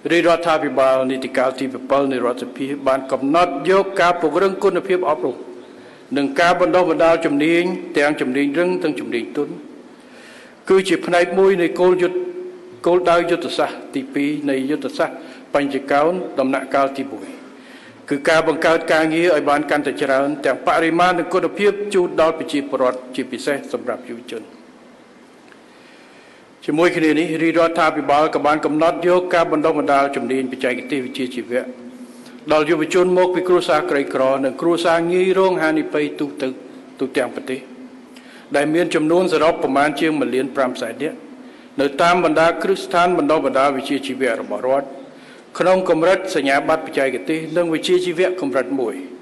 រាជរដ្ឋាភិបាលនីតិកាលទី7នៃរដ្ឋសភាបានកំណត់យកការពង្រឹងគុណភាពអប់រំនិងការបណ្ដុះបណ្ដាលជំនាញទាំងជំនាញរឹងទាំងជំនាញទន់គឺជាផ្នែកមួយនៃគោលដៅយុទ្ធសាស្ត្រទី2នៃយុទ្ធសាស្ត្របញ្ចកោណដំណាក់កាលទី1គឺការបង្កើតការងារឲ្យបានកាន់តែច្រើនទាំងបរិមាណនិងគុណភាពជូនដល់ប្រជាពលរដ្ឋជាពិសេសសម្រាប់យុវជនជាមួយគ្នានេះរាជរដ្ឋាភិបាលក៏បានកំណត់យកការបណ្ដុះបណ្ដាលជំនាញបច្ចេកទេសវិជ្ជាជីវៈដល់យុវជនមកពីគ្រួសារក្រីក្រនិងគ្រួសារងាយរងហានិភ័យទូទាំងប្រទេសដែលមានចំនួនសរុបប្រមាណជាង1.5 លាននាក់នៅតាមបណ្ដាគ្រឹះស្ថានបណ្ដុះបណ្ដាលវិជ្ជាជីវៈរបស់រដ្ឋក្នុងកម្រិតសញ្ញាបត្របច្ចេកទេសនិងវិជ្ជាជីវៈកម្រិត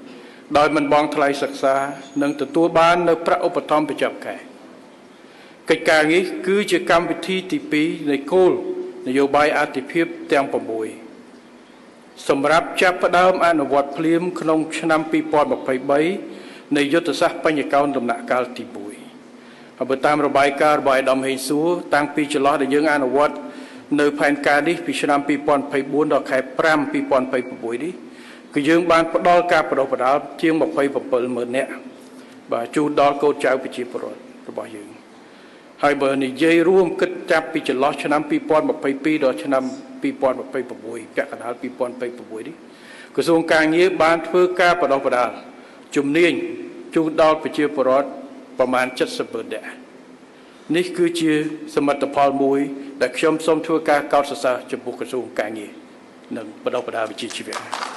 1ដោយមិនបង់ថ្លៃសិក្សានិងទទួលបាននៅប្រាក់ឧបត្ថម្ភប្រចាំខែកិច្ចការនេះគឺជាកម្មវិធីទី2នៃគោលនយោបាយអាទិភាពទាំង6សម្រាប់ចាប់ផ្ដើមអនុវត្តភ្លាមក្នុងឆ្នាំ2023នៃយុទ្ធសាស្ត្របញ្ញកោណដំណាក់កាលទី1ហើយតាមរបាយការណ៍របស់អាដាមហេងសួរតាំងពីចន្លោះដែលយើងអនុវត្តនៅផែនការនេះពីឆ្នាំ2024ដល់ខែ5 2026នេះគឺយើងបានផ្ដល់ការបណ្ដុះបណ្ដាលជាង27,000 នាក់បាទជូនដល់កូនចៅប្រជាពលរដ្ឋរបស់យើងហើយបើនិយាយរួមគិតចាប់ពីចន្លោះឆ្នាំ2022ដល់ឆ្នាំ2026ពាក់កណ្ដាល2026នេះក្រសួងការងារបានធ្វើការបណ្ដុះបណ្ដាលជំនាញជូនដល់ប្រជាពលរដ្ឋប្រមាណ70,000 នាក់នេះគឺជាសមិទ្ធផលមួយដែលខ្ញុំសូមធ្វើការកោតសរសើរចំពោះក្រសួងការងារនិងបណ្ដុះបណ្ដាលវិជ្ជាជីវៈ